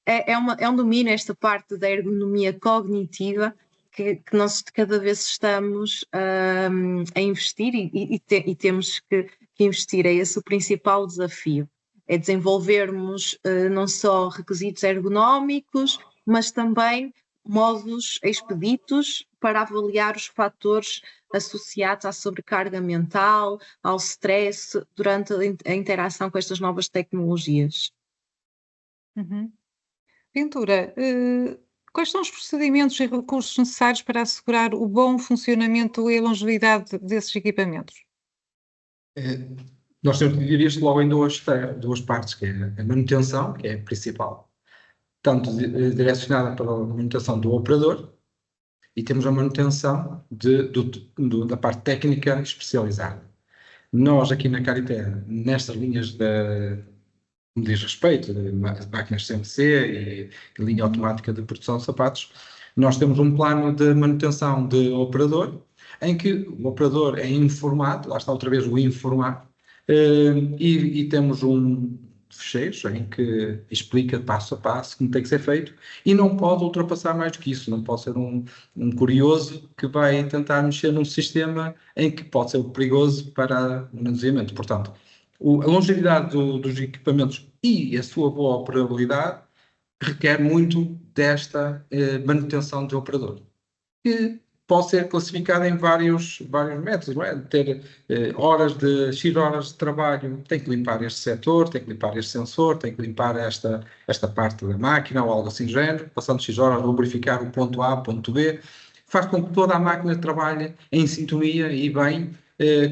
é um domínio esta parte da ergonomia cognitiva que nós cada vez estamos a investir e temos que investir. É esse o principal desafio, é desenvolvermos não só requisitos ergonómicos, mas também modos expeditos para avaliar os fatores associados à sobrecarga mental, ao stress, durante a interação com estas novas tecnologias. Uhum. Ventura, quais são os procedimentos e recursos necessários para assegurar o bom funcionamento e a longevidade desses equipamentos? Nós temos que dividir isto logo em duas partes, que é a manutenção, que é a principal, tanto direcionada para a manutenção do operador, e temos a manutenção da parte técnica especializada. Nós aqui na Carité, nestas linhas como diz respeito, de máquinas CNC e linha automática de produção de sapatos, nós temos um plano de manutenção de operador, em que o operador é informado, lá está outra vez o informar, e temos fecheiros em que explica passo a passo como tem que ser feito, e não pode ultrapassar mais do que isso, não pode ser um curioso que vai tentar mexer num sistema em que pode ser perigoso para o manuseamento. Portanto, a longevidade dos equipamentos e a sua boa operabilidade requer muito desta manutenção do operador, que pode ser classificada em vários métodos, não é? Ter horas de trabalho, tem que limpar este setor, tem que limpar este sensor, tem que limpar esta parte da máquina ou algo assim do género, passando X horas, lubrificar o ponto A, ponto B, faz com que toda a máquina trabalhe em sintonia e bem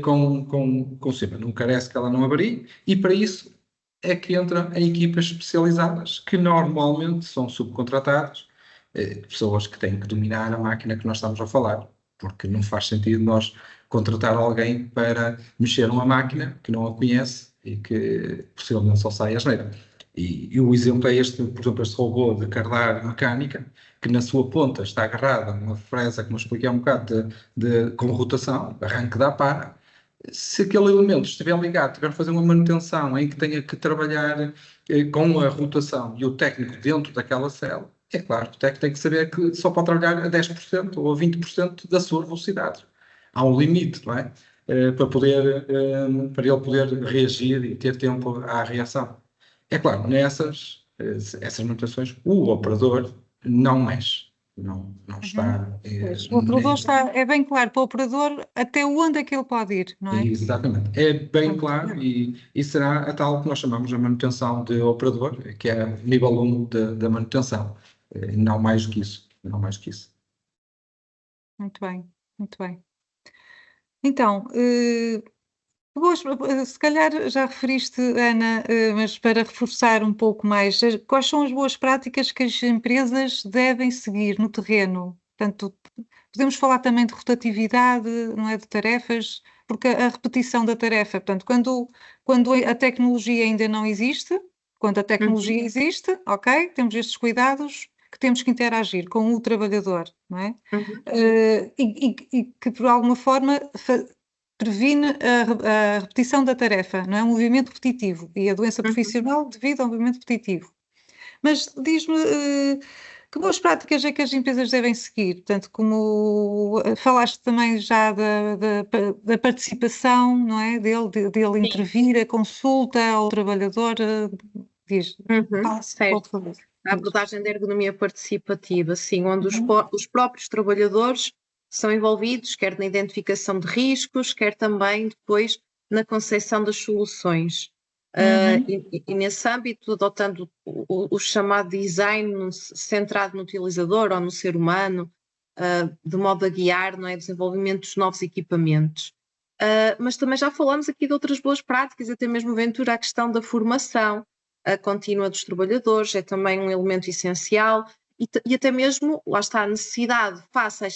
com o sistema. Não carece que ela não avarie, e para isso é que entra em equipas especializadas, que normalmente são subcontratadas, pessoas que têm que dominar a máquina que nós estamos a falar, porque não faz sentido nós contratar alguém para mexer numa máquina que não a conhece e que possivelmente só sai a asneira. E o exemplo é este, por exemplo, este robô de cardar mecânica, que na sua ponta está agarrada numa fresa, como eu expliquei há um bocado, com rotação, arranque da para. Se aquele elemento estiver ligado, tiver a fazer uma manutenção em que tenha que trabalhar com a rotação e o técnico dentro daquela célula, é claro, o técnico tem que saber que só pode trabalhar a 10% ou a 20% da sua velocidade. Há um limite, não é? Para ele poder reagir e ter tempo à reação. É claro, essas manutenções, o operador não mexe. Não está. O operador é bem claro para o operador até onde é que ele pode ir, não é? Exatamente. É bem claro e será a tal que nós chamamos de manutenção de operador, que é nível 1 da manutenção. Não mais do que isso. Não mais do que isso. Muito bem, muito bem. Então, se calhar já referiste, Ana, mas para reforçar um pouco mais, quais são as boas práticas que as empresas devem seguir no terreno? Portanto, podemos falar também de rotatividade, não é, de tarefas, porque a repetição da tarefa, portanto, quando a tecnologia ainda não existe, quando a tecnologia existe, ok, temos estes cuidados que temos que interagir com o trabalhador, não é? E que por alguma forma previne a repetição da tarefa, não é? Um movimento repetitivo e a doença profissional devido ao movimento repetitivo. Mas diz-me que boas práticas é que as empresas devem seguir? Portanto, como falaste também já da participação, não é? Dele intervir, a consulta ao trabalhador, diz, certo. por favor. A abordagem da ergonomia participativa, sim, onde os próprios trabalhadores são envolvidos, quer na identificação de riscos, quer também depois na concepção das soluções. E nesse âmbito, adotando o chamado design centrado no utilizador ou no ser humano, de modo a guiar, não é, desenvolvimento dos novos equipamentos. Mas também já falamos aqui de outras boas práticas, até mesmo, Ventura, a questão da formação contínua dos trabalhadores é também um elemento essencial e até mesmo, lá está, a necessidade, face a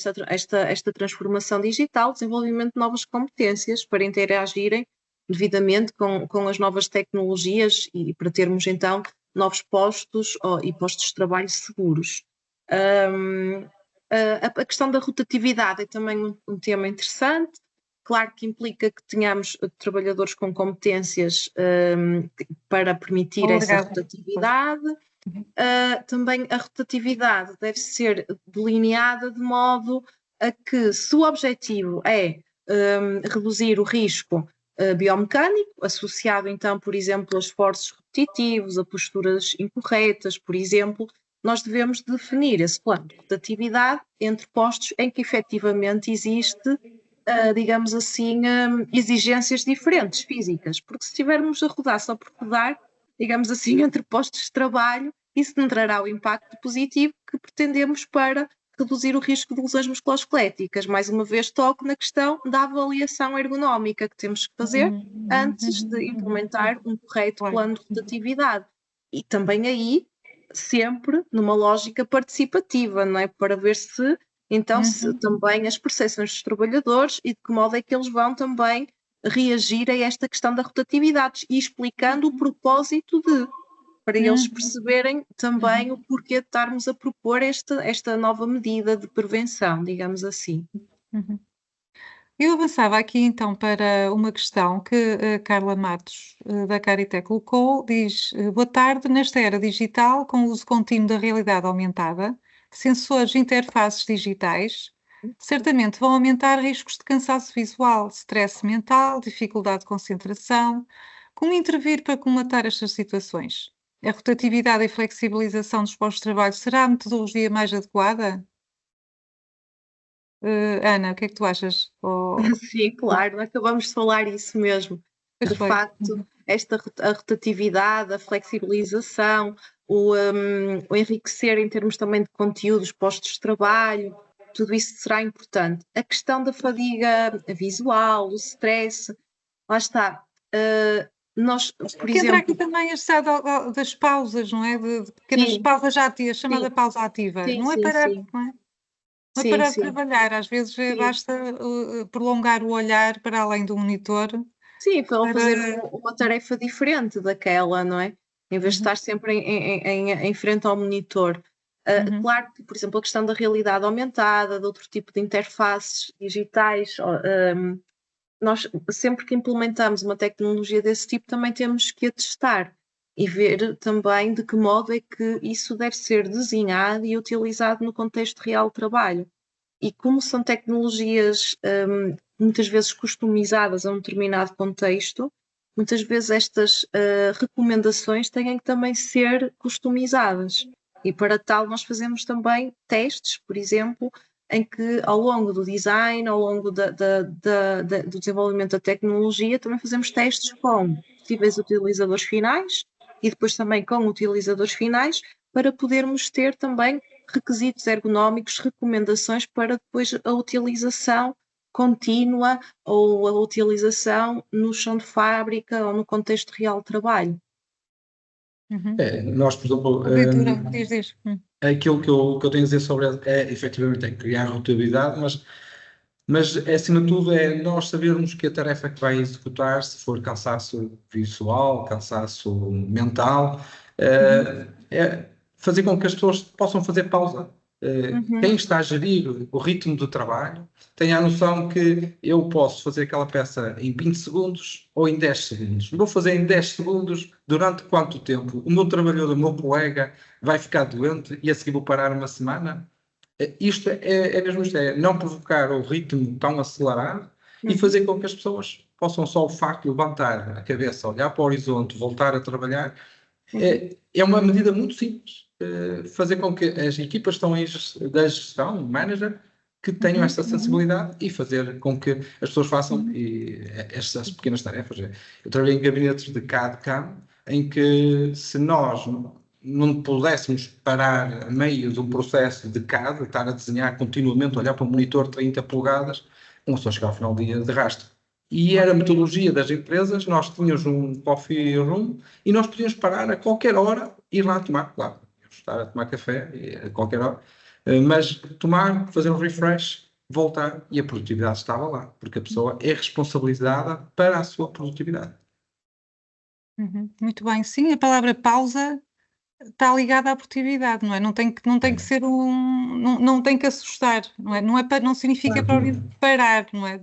esta transformação digital, desenvolvimento de novas competências para interagirem devidamente com as novas tecnologias e para termos então novos postos e postos de trabalho seguros. A questão da rotatividade é também um tema interessante. Claro que implica que tenhamos trabalhadores com competências para permitir essa rotatividade. Também a rotatividade deve ser delineada de modo a que, se o objetivo é reduzir o risco biomecânico, associado então, por exemplo, a esforços repetitivos, a posturas incorretas, por exemplo, nós devemos definir esse plano de rotatividade entre postos em que efetivamente existe digamos assim, exigências diferentes físicas, porque se estivermos a rodar só por rodar, digamos assim, entre postos de trabalho, isso não trará o impacto positivo que pretendemos para reduzir o risco de lesões musculoesqueléticas. Mais uma vez toco na questão da avaliação ergonómica que temos que fazer antes de implementar um correto plano de rotatividade. E também aí, sempre numa lógica participativa, não é? Para ver se então, também as percepções dos trabalhadores e de que modo é que eles vão também reagir a esta questão da rotatividade e explicando o propósito para eles perceberem também o porquê de estarmos a propor esta nova medida de prevenção, digamos assim. Eu avançava aqui então para uma questão que a Carla Matos, da Carité, colocou, diz: boa tarde, nesta era digital, com o uso contínuo da realidade aumentada, sensores e interfaces digitais, certamente vão aumentar riscos de cansaço visual, stress mental, dificuldade de concentração. Como intervir para comatar estas situações? A rotatividade e flexibilização dos postos de trabalho será a metodologia mais adequada? Ana, o que é que tu achas? Sim, claro, acabamos de falar isso mesmo. De facto, a rotatividade, a flexibilização, o enriquecer em termos também de conteúdos, postos de trabalho, tudo isso será importante. A questão da fadiga visual, o stress, lá está. Nós, por que entra aqui exemplo, também a questão das pausas, não é? De pequenas pausas ativas, chamada pausa ativa. Sim, não é sim, parar, sim. não é? Não é Sim, parar de sim. trabalhar, às vezes basta prolongar o olhar para além do monitor. Sim, para fazer uma tarefa diferente daquela, não é? Em vez de estar sempre em frente ao monitor. Claro que, por exemplo, a questão da realidade aumentada, de outro tipo de interfaces digitais, nós sempre que implementamos uma tecnologia desse tipo também temos que a testar e ver também de que modo é que isso deve ser desenhado e utilizado no contexto real de trabalho. E como são tecnologias muitas vezes customizadas a um determinado contexto, muitas vezes estas recomendações têm que também ser customizadas. E para tal nós fazemos também testes, por exemplo, em que ao longo do design, ao longo do desenvolvimento da tecnologia, também fazemos testes com possíveis utilizadores finais e depois também com utilizadores finais para podermos ter também requisitos ergonómicos, recomendações para depois a utilização contínua ou a utilização no chão de fábrica ou no contexto real de trabalho. Nós, por exemplo, Diz. aquilo que eu tenho a dizer sobre efetivamente criar rotatividade, mas acima de tudo é nós sabermos que a tarefa que vai executar, se for cansaço visual, cansaço mental, é fazer com que as pessoas possam fazer pausa. Quem está a gerir o ritmo do trabalho tenha a noção que eu posso fazer aquela peça em 20 segundos ou em 10 segundos. Vou fazer em 10 segundos durante quanto tempo? O meu trabalhador, o meu colega vai ficar doente e a seguir vou parar uma semana? Isto é mesmo isto, é não provocar o ritmo tão acelerado e fazer com que as pessoas possam só o facto de levantar a cabeça, olhar para o horizonte, voltar a trabalhar. É uma medida muito simples. Fazer com que as equipas que estão da gestão, o manager, que tenham esta sensibilidade e fazer com que as pessoas façam estas pequenas tarefas. Eu trabalhei em gabinetes de CAD/CAM, em que se nós não pudéssemos parar a meio de um processo de CAD, estar a desenhar continuamente, olhar para um monitor de 30 polegadas, uma pessoa chega ao final do dia de rastro. E era a metodologia das empresas, nós tínhamos um coffee room e nós podíamos parar a qualquer hora e ir lá tomar, claro, estar a tomar café a qualquer hora, mas tomar, fazer um refresh, voltar e a produtividade estava lá, porque a pessoa é responsabilizada para a sua produtividade. Muito bem, sim, a palavra pausa está ligada à produtividade, não é? Não tem que ser não tem que assustar, não é? Não significa parar, não é?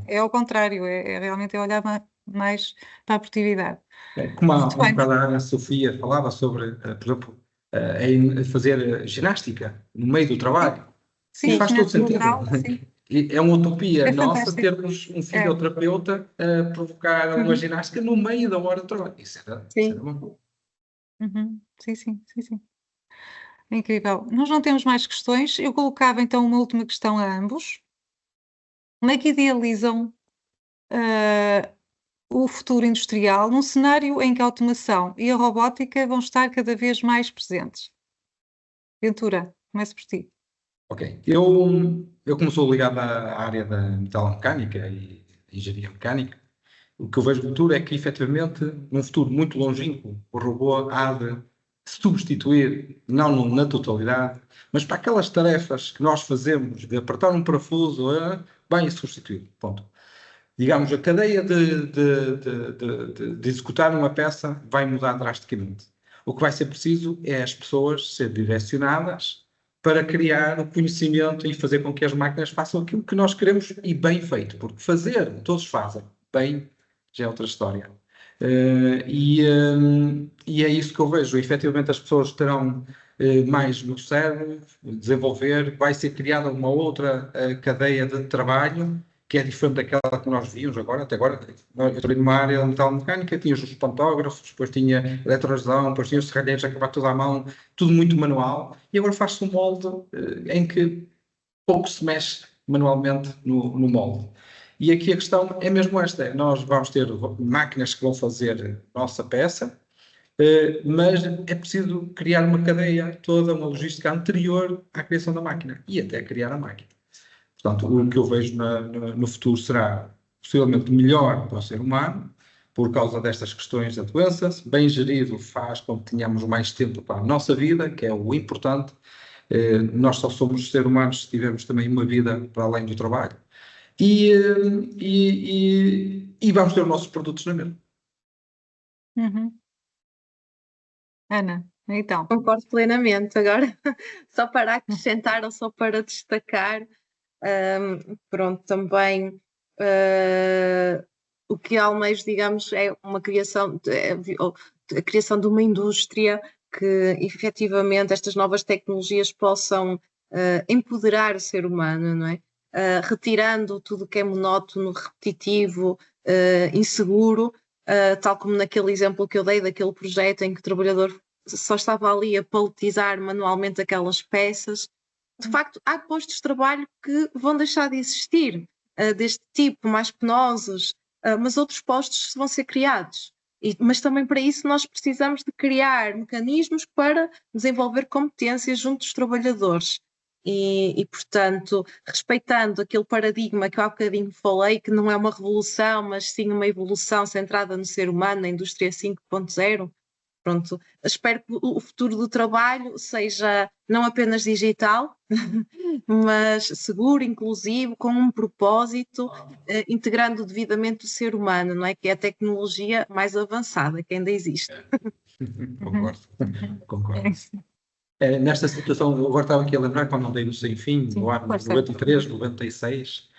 É ao contrário, realmente olhar mais para a produtividade. Como há bocado a Ana Sofia falava sobre, por exemplo, fazer ginástica no meio do trabalho. Sim, faz todo sentido. É uma utopia nossa termos um fisioterapeuta a provocar uma ginástica no meio da hora de trabalho. Isso era bom. Sim. É incrível. Nós não temos mais questões. Eu colocava então uma última questão a ambos. Como é que idealizam o futuro industrial num cenário em que a automação e a robótica vão estar cada vez mais presentes? Ventura, começo por ti. Ok. Eu como sou ligado à área da metalomecânica e engenharia mecânica, o que eu vejo no futuro é que, efetivamente, num futuro muito longínquo, o robô há de substituir, não na totalidade, mas para aquelas tarefas que nós fazemos, de apertar um parafuso, bem substituir. Ponto. Digamos, a cadeia de executar uma peça vai mudar drasticamente. O que vai ser preciso é as pessoas serem direcionadas para criar o conhecimento e fazer com que as máquinas façam aquilo que nós queremos e bem feito, porque fazer, todos fazem, bem, já é outra história. E é isso que eu vejo. Efetivamente, as pessoas terão mais no cérebro, desenvolver, vai ser criada uma outra cadeia de trabalho que é diferente daquela que nós víamos agora. Até agora, eu trabalhei numa área de metalomecânica, tinha os pantógrafos, depois tinha eletroadesão, depois tinha os serralheiros a acabar tudo à mão, tudo muito manual, e agora faz-se um molde em que pouco se mexe manualmente no molde. E aqui a questão é mesmo esta: nós vamos ter máquinas que vão fazer a nossa peça, mas é preciso criar uma cadeia toda, uma logística anterior à criação da máquina e até criar a máquina. Portanto, o que eu vejo no futuro será possivelmente melhor para o ser humano, por causa destas questões da doença. Bem gerido faz com que tenhamos mais tempo para a nossa vida, que é o importante. Nós só somos seres humanos se tivermos também uma vida para além do trabalho. E vamos ter os nossos produtos na mesma. Ana, então. Concordo plenamente. Agora, só para acrescentar ou só para destacar, pronto, também o que almejo, digamos, é uma criação, a criação de uma indústria que efetivamente estas novas tecnologias possam empoderar o ser humano, não é? Retirando tudo que é monótono, repetitivo, inseguro, tal como naquele exemplo que eu dei daquele projeto em que o trabalhador só estava ali a paletizar manualmente aquelas peças. De facto, há postos de trabalho que vão deixar de existir, deste tipo, mais penosos, mas outros postos vão ser criados. Mas também para isso nós precisamos de criar mecanismos para desenvolver competências junto dos trabalhadores. E, portanto, respeitando aquele paradigma que eu há bocadinho falei, que não é uma revolução, mas sim uma evolução centrada no ser humano, na indústria 5.0, pronto, espero que o futuro do trabalho seja não apenas digital, mas seguro, inclusivo, com um propósito, integrando devidamente o ser humano, não é? Que é a tecnologia mais avançada que ainda existe. Concordo. Nesta situação, eu agora estava aqui a lembrar, quando andei no Sem Fim, no ano 93, 96,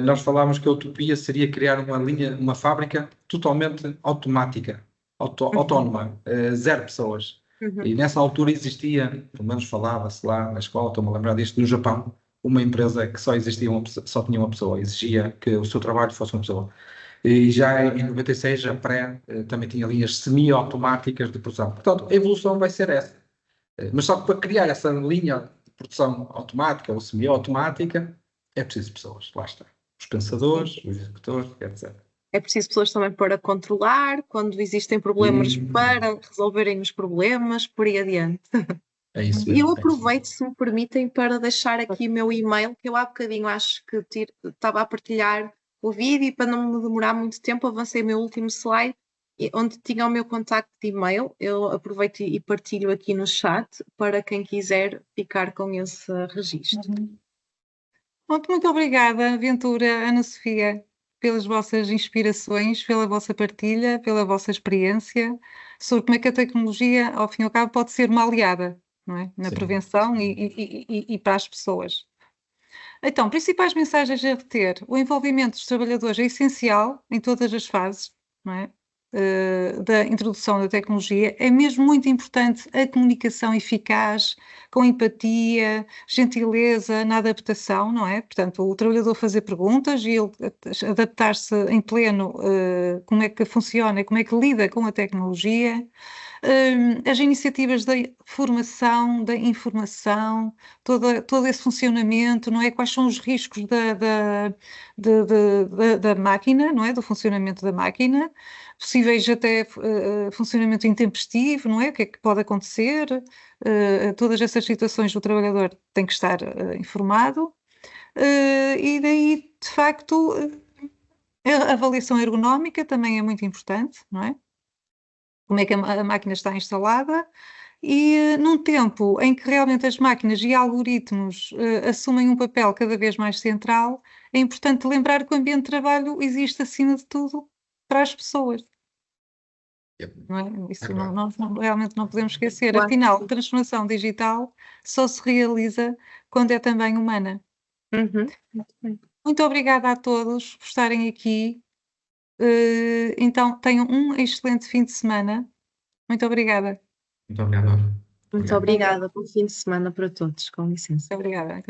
nós falávamos que a utopia seria criar uma fábrica totalmente automática, autónoma, 0 pessoas. E nessa altura existia, pelo menos falava-se lá na escola, estou-me a lembrar disto, no Japão, uma empresa que só só tinha uma pessoa, exigia que o seu trabalho fosse uma pessoa. E já em 96, a Pré também tinha linhas semi-automáticas de produção. Portanto, a evolução vai ser essa. Mas só que para criar essa linha de produção automática ou semi-automática é preciso pessoas, lá está. Os pensadores, os executores, etc. É preciso pessoas também para controlar, quando existem problemas, para resolverem os problemas, por aí adiante. É isso E mesmo. eu aproveito, se me permitem, para deixar aqui o meu e-mail, que eu há bocadinho acho que estava a partilhar o vídeo, e para não me demorar muito tempo, avancei o meu último slide, onde tinha o meu contacto de e-mail. Eu aproveito e partilho aqui no chat para quem quiser ficar com esse registro. Muito obrigada, Ventura, Ana Sofia, pelas vossas inspirações, pela vossa partilha, pela vossa experiência sobre como é que a tecnologia, ao fim e ao cabo, pode ser uma aliada, não é? Na prevenção e para as pessoas. Então, principais mensagens a reter: o envolvimento dos trabalhadores é essencial em todas as fases, não é? Da introdução da tecnologia. É mesmo muito importante a comunicação eficaz, com empatia, gentileza na adaptação, não é? Portanto, o trabalhador fazer perguntas e ele adaptar-se em pleno, como é que funciona e como é que lida com a tecnologia. As iniciativas da formação, da informação, todo esse funcionamento, não é? Quais são os riscos da máquina, não é? Do funcionamento da máquina, possíveis até funcionamento intempestivo, não é? O que é que pode acontecer? Todas essas situações o trabalhador tem que estar informado. E daí, de facto, a avaliação ergonómica também é muito importante, não é? Como é que a máquina está instalada, e num tempo em que realmente as máquinas e algoritmos assumem um papel cada vez mais central, é importante lembrar que o ambiente de trabalho existe acima de tudo para as pessoas. Não é? Isso realmente não podemos esquecer. Claro. Afinal, a transformação digital só se realiza quando é também humana. Muito obrigada a todos por estarem aqui. Então, tenham um excelente fim de semana. Muito obrigada. Muito obrigado. Muito obrigada. Bom fim de semana para todos. Com licença. Muito obrigada.